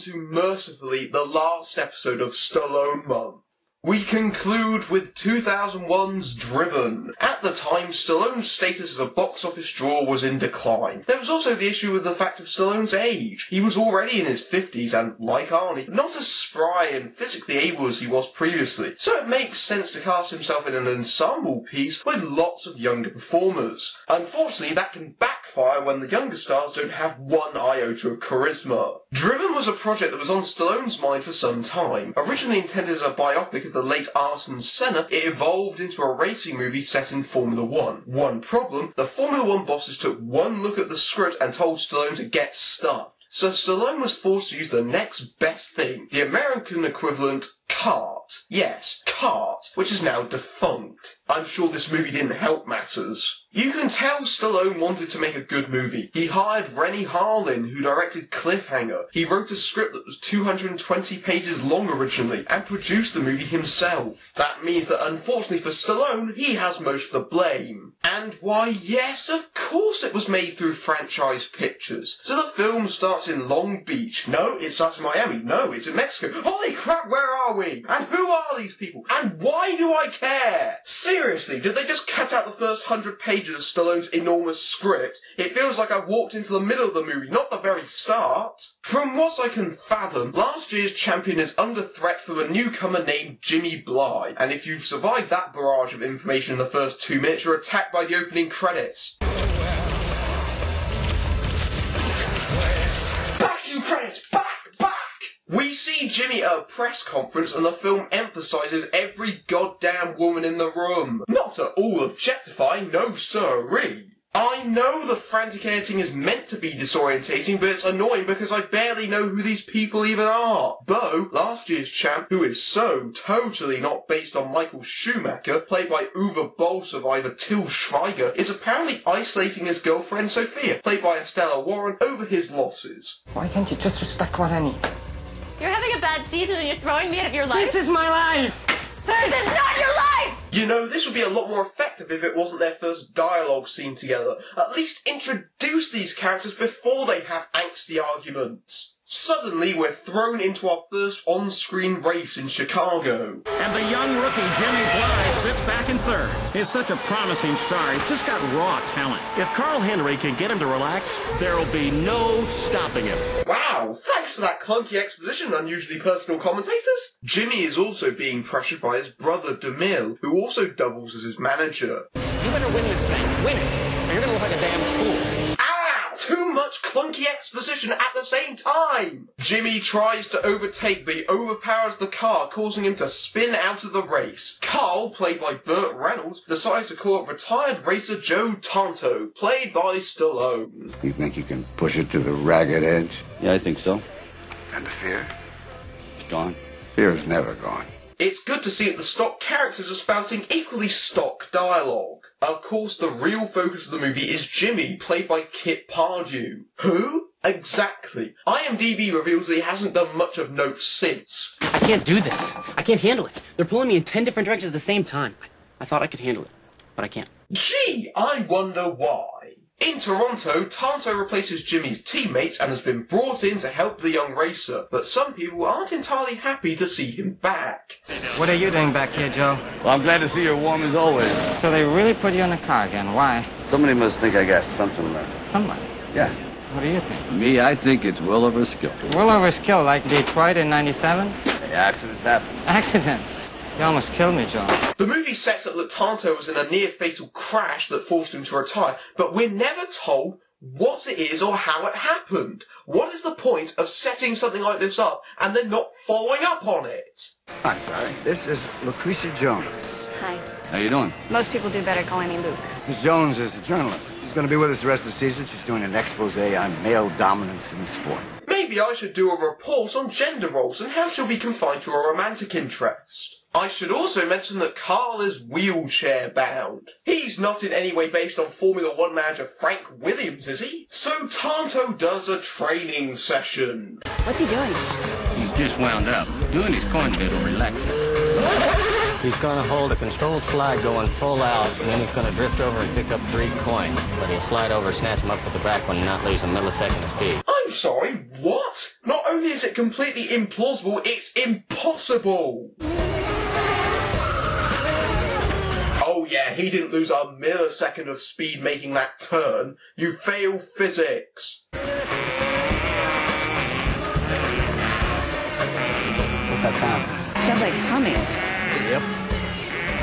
to, mercifully, the last episode of Stallone Month. We conclude with 2001's Driven. At the time, Stallone's status as a box office draw was in decline. There was also the issue with the fact of Stallone's age. He was already in his 50s and, like Arnie, not as spry and physically able as he was previously, so it makes sense to cast himself in an ensemble piece with lots of younger performers. Unfortunately, that can backfire when the younger stars don't have one iota of charisma. Driven was a project that was on Stallone's mind for some time. Originally intended as a biopic of the late Ayrton Senna, it evolved into a racing movie set in Formula One. One problem, the Formula One bosses took one look at the script and told Stallone to get stuffed. So Stallone was forced to use the next best thing, the American equivalent, CART. Yes, CART, which is now defunct. I'm sure this movie didn't help matters. You can tell Stallone wanted to make a good movie. He hired Renny Harlin, who directed Cliffhanger. He wrote a script that was 220 pages long originally, and produced the movie himself. That means that unfortunately for Stallone, he has most of the blame. And why, yes, of course it was made through Franchise Pictures. So the film starts in Long Beach. No, it starts in Miami. No, it's in Mexico. Holy crap, where are we? And who are these people? And why do I care? Seriously, did they just cut out the first 100 pages of Stallone's enormous script? It feels like I walked into the middle of the movie, not the very start. From what I can fathom, last year's champion is under threat from a newcomer named Jimmy Bly, and if you've survived that barrage of information in the first 2 minutes, you're attacked by the opening credits. Back, you credits! Back! We see Jimmy at a press conference and the film emphasises every goddamn woman in the room. Not at all objectifying, no sirree. I know the frantic editing is meant to be disorientating, but it's annoying because I barely know who these people even are. Bo, last year's champ, who is so totally not based on Michael Schumacher, played by Uwe Boll survivor Till Schweiger, is apparently isolating his girlfriend Sophia, played by Estella Warren, over his losses. Why can't you just respect what I need? You're having a bad season and you're throwing me out of your life? This is my life! This is not your life! You know, this would be a lot more effective if it wasn't their first dialogue scene together. At least introduce these characters before they have angsty arguments. Suddenly, we're thrown into our first on-screen race in Chicago. And the young rookie Jimmy Bly sits back in third. He's such a promising star. He's just got raw talent. If Carl Henry can get him to relax, there'll be no stopping him. Wow, thanks for that clunky exposition, unusually personal commentators. Jimmy is also being pressured by his brother DeMille, who also doubles as his manager. You better win this thing. Win it. Or you're gonna look like a damn fool. Too much clunky exposition at the same time! Jimmy tries to overtake, but he overpowers the car, causing him to spin out of the race. Carl, played by Burt Reynolds, decides to call up retired racer Joe Tonto, played by Stallone. You think you can push it to the ragged edge? Yeah, I think so. And the fear? It's gone. Fear is never gone. It's good to see that the stock characters are spouting equally stock dialogue. Of course, the real focus of the movie is Jimmy, played by Kit Pardew. Who? Exactly. IMDb reveals that he hasn't done much of note since. I can't do this. I can't handle it. They're pulling me in 10 different directions at the same time. I thought I could handle it, but I can't. Gee, I wonder why. In Toronto, Tonto replaces Jimmy's teammate and has been brought in to help the young racer, but some people aren't entirely happy to see him back. What are you doing back here, Joe? Well, I'm glad to see you're warm as always. So they really put you in the car again. Why? Somebody must think I got something left. Somebody. Yeah. What do you think? Me, I think it's will over skill. Will over skill, like Detroit in '97? Hey, accidents happen. Accidents. You almost killed me, Joe. The movie sets up that Tonto was in a near-fatal crash that forced him to retire, but we're never told what it is or how it happened. What is the point of setting something like this up and then not following up on it? I'm sorry. This is Lucretia Jones. Hi. How you doing? Most people do better calling me Luke. Miss Jones is a journalist. She's going to be with us the rest of the season. She's doing an expose on male dominance in sport. Maybe I should do a report on gender roles and how she'll be confined to a romantic interest. I should also mention that Carl is wheelchair-bound. He's not in any way based on Formula One manager Frank Williams, is he? So Tonto does a training session. What's he doing? He's just wound up. Doing his coin bid will relax him. He's gonna hold a controlled slide going full out, and then he's gonna drift over and pick up 3 coins. But he'll slide over, snatch them up with the back one, and not lose a millisecond of speed. I'm I'm sorry, what? Not only is it completely implausible, it's impossible! Oh yeah, he didn't lose a millisecond of speed making that turn. You fail physics. What's that sound? Sounds like humming. Yep.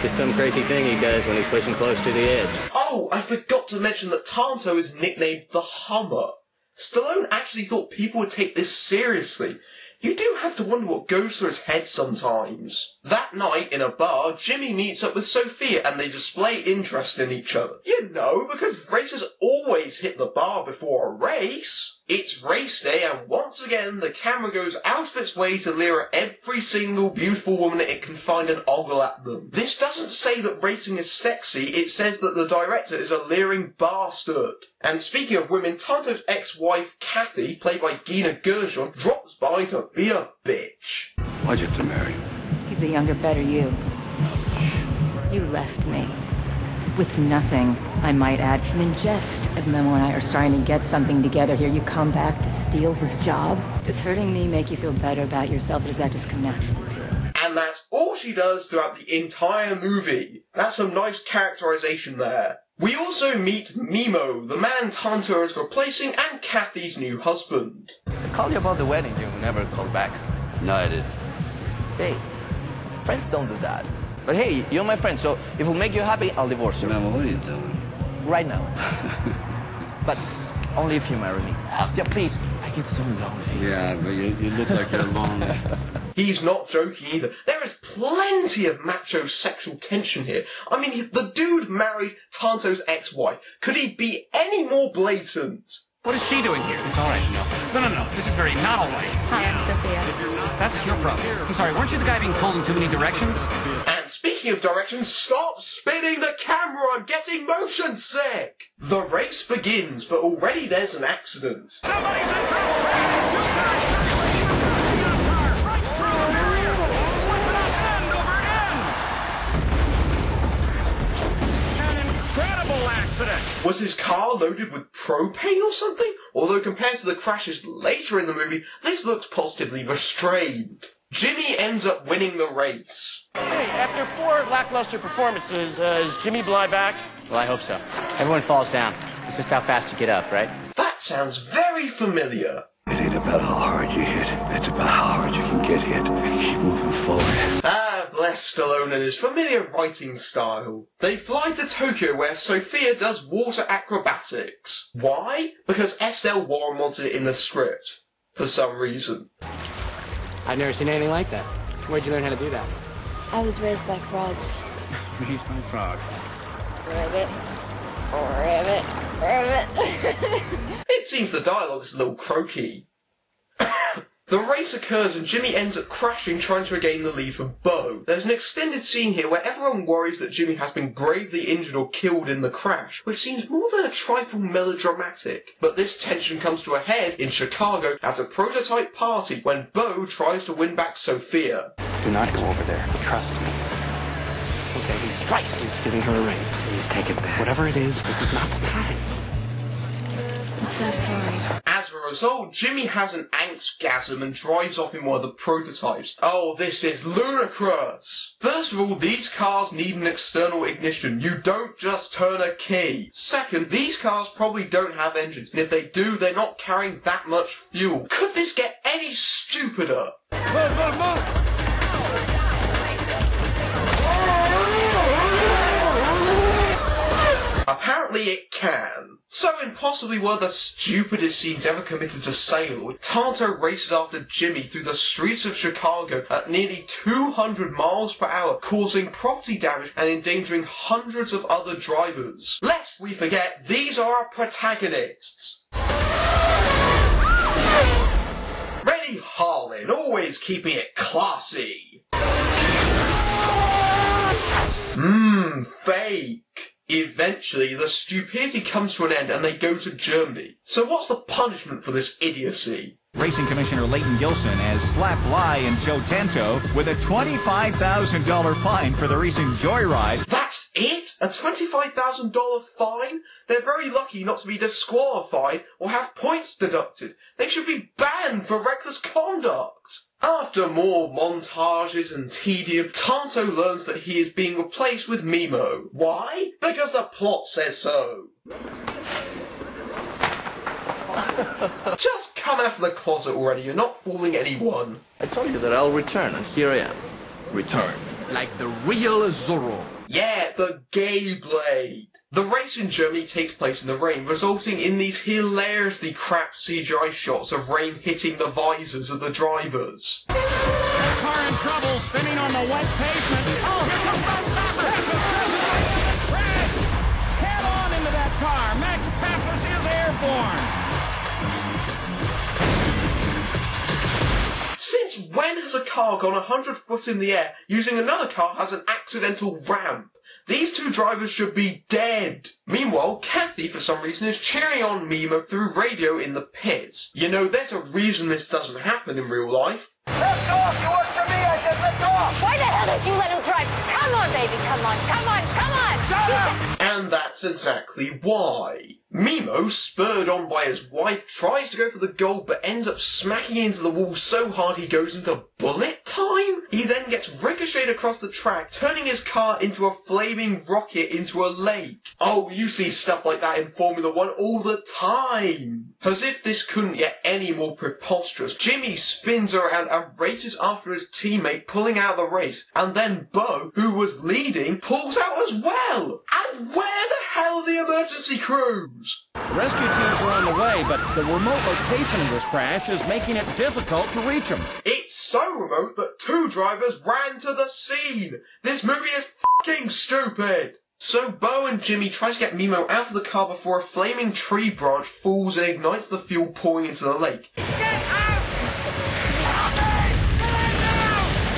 Just some crazy thing he does when he's pushing close to the edge. Oh, I forgot to mention that Tonto is nicknamed the Hummer. Stallone actually thought people would take this seriously. You do have to wonder what goes through his head sometimes. That night, in a bar, Jimmy meets up with Sophia and they display interest in each other. You know, because racers always hit the bar before a race. It's race day and once again the camera goes out of its way to leer at every single beautiful woman it can find and ogle at them. This doesn't say that racing is sexy, it says that the director is a leering bastard. And speaking of women, Tonto's ex-wife Kathy, played by Gina Gershon, drops by to be a bitch. Why'd you have to marry him? He's a younger, better you. You left me. With nothing, I might add. And then just as Memo and I are starting to get something together here, you come back to steal his job? Does hurting me make you feel better about yourself, or does that just come naturally to you? And that's all she does throughout the entire movie. That's some nice characterization there. We also meet Mimo, the man Tonto is replacing, and Kathy's new husband. I called you about the wedding, you never called back. No, I didn't. Hey, friends don't do that. But hey, you're my friend, so if it will make you happy, I'll divorce you. Memo, what are you doing? Right now. But only if you marry me. Yeah, please. I get so lonely. Yeah, but you look like you're lonely. He's not joking either. There is plenty of macho sexual tension here. I mean, the dude married Tonto's ex-wife. Could he be any more blatant? What is she doing here? It's all right, Jamil. No. This is very not all right. Hi, I'm Sophia. That's your problem. I'm sorry, weren't you the guy being pulled in too many directions? And speaking of directions, stop spinning the camera! I'm getting motion sick! The race begins, but already there's an accident. Somebody's in trouble! Two guys circulating up car right through the barrier! End over end! An incredible accident! Was his car loaded with propane or something? Although compared to the crashes later in the movie, this looks positively restrained. Jimmy ends up winning the race. Hey, after 4 lackluster performances, is Jimmy Bly back? Well, I hope so. Everyone falls down. It's just how fast you get up, right? That sounds very familiar. It ain't about how hard you hit. It's about how hard you can get hit and keep moving forward. Ah, bless Stallone and his familiar writing style. They fly to Tokyo where Sophia does water acrobatics. Why? Because Estelle Warren wanted it in the script. For some reason. I've never seen anything like that. Where'd you learn how to do that? I was raised by frogs. Raised by frogs. Ribbit. Ribbit. Ribbit. It seems the dialogue is a little croaky. The race occurs and Jimmy ends up crashing trying to regain the lead from Bo. There's an extended scene here where everyone worries that Jimmy has been gravely injured or killed in the crash, which seems more than a trifle melodramatic. But this tension comes to a head in Chicago at a prototype party when Bo tries to win back Sophia. Do not go over there. Trust me. Okay, he's Christ. He's giving her a ring. Please take it back. Whatever it is, this is not the time. I'm so sorry. As a result, Jimmy has an angstgasm and drives off in one of the prototypes. Oh, this is ludicrous! First of all, these cars need an external ignition. You don't just turn a key. Second, these cars probably don't have engines, and if they do, they're not carrying that much fuel. Could this get any stupider? Move! Apparently it can. So in possibly one of the stupidest scenes ever committed to Sailor, Tonto races after Jimmy through the streets of Chicago at nearly 200 miles per hour, causing property damage and endangering hundreds of other drivers. Lest we forget, these are our protagonists. Rennie Harlin, always keeping it classy. Fake. Eventually, the stupidity comes to an end and they go to Germany. So what's the punishment for this idiocy? Racing Commissioner Leighton Gilson has slapped Bly and Joe Tanto with a $25,000 fine for the recent joyride. That's it? A $25,000 fine? They're very lucky not to be disqualified or have points deducted. They should be banned for reckless conduct. After more montages and tedium, Tanto learns that he is being replaced with Mimo. Why? Because the plot says so. Just come out of the closet already, you're not fooling anyone. I told you that I'll return, and here I am. Returned. Like the real Zorro. Yeah, the gay Blade. The race in Germany takes place in the rain, resulting in these hilariously crap CGI shots of rain hitting the visors of the drivers. That car in trouble, spinning on the wet pavement. Oh, here comes Max Pappas! Red! Head on into that car. Max Pappas is airborne. Since when has a car gone 100 foot in the air using another car as an accidental ramp? These two drivers should be dead. Meanwhile, Kathy, for some reason, is cheering on Mimo through radio in the pits. You know, there's a reason this doesn't happen in real life. Lift off! You work for me! I said lift off! Why the hell did you let him drive? Come on, baby, come on, come on, come on! Shut up! And that's exactly why. Mimo, spurred on by his wife, tries to go for the goal but ends up smacking into the wall so hard he goes into bullet time. He then gets ricocheted across the track, turning his car into a flaming rocket into a lake. Oh, you see stuff like that in Formula 1 all the time. As if this couldn't get any more preposterous, Jimmy spins around and races after his teammate, pulling out of the race, and then Bo, who was leading, pulls out as well. And where the hell are the emergency crews? Rescue teams are on the way, but the remote location of this crash is making it difficult to reach them. It's so remote that two drivers ran to the scene. This movie is fucking stupid. So Bo and Jimmy try to get Mimo out of the car before a flaming tree branch falls and ignites the fuel pouring into the lake. Get out! Help me!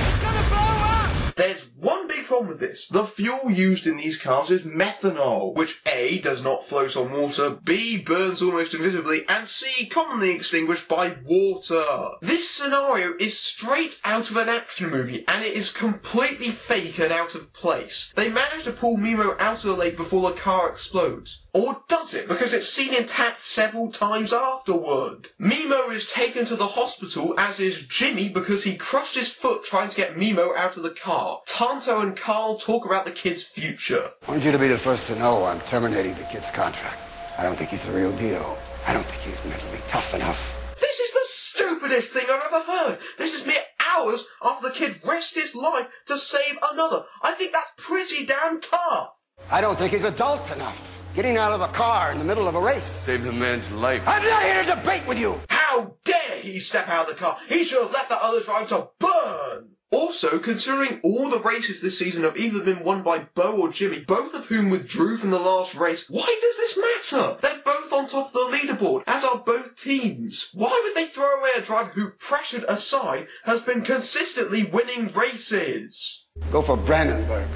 It's gonna blow up! There's one big problem with this. The fuel used in these cars is methanol, which A, does not float on water, B, burns almost invisibly, and C, commonly extinguished by water. This scenario is straight out of an action movie, and it is completely fake and out of place. They managed to pull Mimo out of the lake before the car explodes. Or does it? Because it's seen intact several times afterward. Mimo is taken to the hospital, as is Jimmy, because he crushed his foot trying to get Mimo out of the car. Tanto and Carl talk about the kid's future. I want you to be the first to know I'm terminating the kid's contract. I don't think he's the real deal. I don't think he's mentally tough enough. This is the stupidest thing I've ever heard. This is mere hours after the kid risked his life to save another. I think that's pretty damn tough. I don't think he's adult enough. Getting out of a car in the middle of a race. Save the man's life. I'm not here to debate with you. How dare he step out of the car? He should have left that other driver to burn. Also, considering all the races this season have either been won by Bo or Jimmy, both of whom withdrew from the last race, why does this matter? They're both on top of the leaderboard, as are both teams. Why would they throw away a driver who, pressured aside, has been consistently winning races? Go for Brandenburg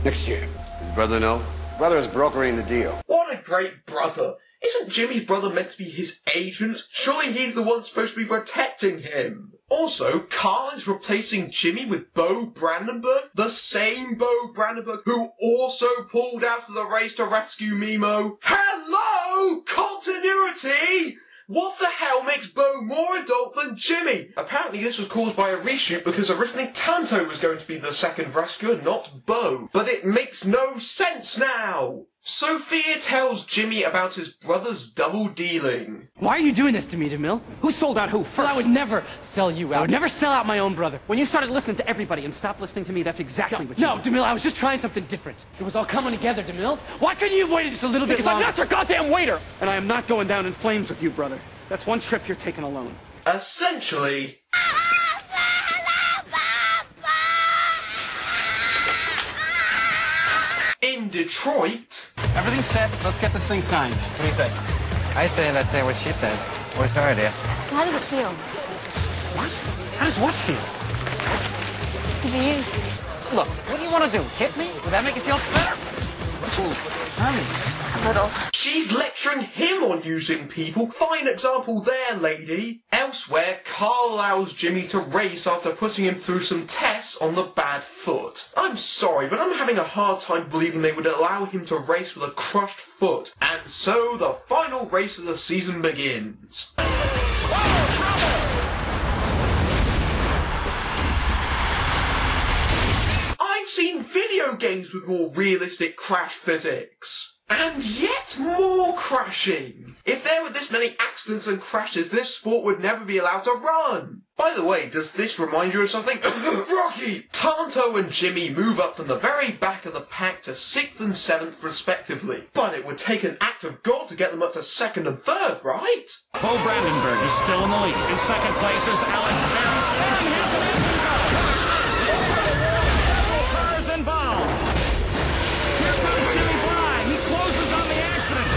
next year. His brother know? Brother is brokering the deal. What a great brother. Isn't Jimmy's brother meant to be his agent? Surely he's the one supposed to be protecting him. Also, Carl is replacing Jimmy with Bo Brandenburg, the same Bo Brandenburg who also pulled out of the race to rescue Mimo. Hello! Continuity! What the hell makes Bo more adult than Jimmy? Apparently this was caused by a reshoot because originally Tanto was going to be the second rescuer, not Bo. But it makes no sense now! Sophia tells Jimmy about his brother's double dealing. Why are you doing this to me, DeMille? Who sold out who first? Well, I would never sell you out. I would never sell out my own brother. When you started listening to everybody and stopped listening to me, that's exactly what you No, DeMille, I was just trying something different. It was all coming together, DeMille. Why couldn't you have waited just a little bit longer? Because I'm not your goddamn waiter! And I am not going down in flames with you, brother. That's one trip you're taking alone. Essentially... in Detroit... Everything's set. Let's get this thing signed. What do you say? I say let's say what she says. What's your idea? How does it feel What? How does what feel? to be used? Look, what do you want to do? Hit me? Would that make you feel better? A little. She's lecturing him on using people. Fine example there, lady. Elsewhere, Carl allows Jimmy to race after putting him through some tests on the bad foot. I'm sorry, but I'm having a hard time believing they would allow him to race with a crushed foot. And so the final race of the season begins. I've seen video games with more realistic crash physics. And yet more crashing. If there were this many accidents and crashes, this sport would never be allowed to run. By the way, does this remind you of something? Rocky! Tonto and Jimmy move up from the very back of the pack to 6th and 7th respectively. But it would take an act of God to get them up to 2nd and 3rd, right? Bo Brandenburg is still in the lead. In 2nd place is Alex Perry. And here's an engine go. Cars involved. Here comes Jimmy Bly. He closes on the accident.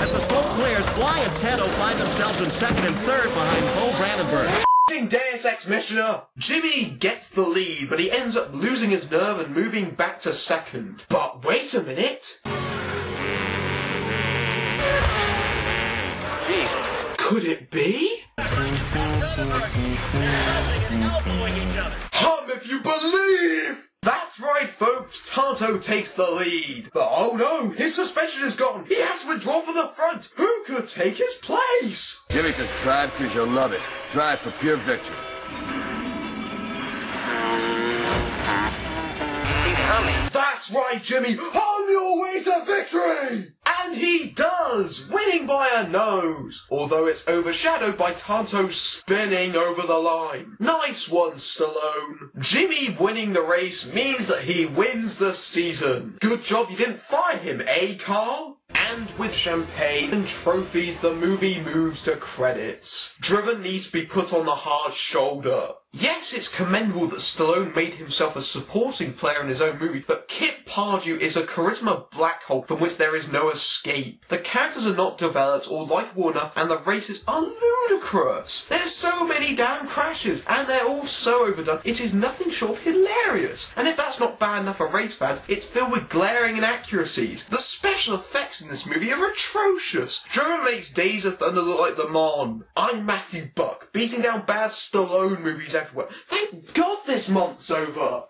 As the smoke clears, Bly and Tanto find themselves in 2nd and 3rd behind Bo Brandenburg. Deus Ex Machina! Jimmy gets the lead, but he ends up losing his nerve and moving back to 2nd. But wait a minute! Jesus. Could it be? Hum if you believe! That's right, folks, Tonto takes the lead. But oh no, his suspension is gone. He has to withdraw for the front. Who could take his place? Jimmy says drive because you'll love it. Drive for pure victory. He's humming. That's right, Jimmy. On your way to victory! And he does, winning by a nose. Although it's overshadowed by Tonto spinning over the line. Nice one, Stallone. Jimmy winning the race means that he wins the season. Good job you didn't fire him, eh, Carl? And with champagne and trophies, the movie moves to credits. Driven needs to be put on the hard shoulder. Yes, it's commendable that Stallone made himself a supporting player in his own movie, but Kit Pardew is a charisma black hole from which there is no escape. The characters are not developed or likeable enough, and the races are ludicrous. There's so many damn crashes, and they're all so overdone, it is nothing short of hilarious. And if that's not bad enough for race fans, it's filled with glaring inaccuracies. The special effects in this movie are atrocious. Driven makes Days of Thunder look like Le Mans. I'm Matthew Buck, beating down bad Stallone movies everywhere. Thank God this month's over.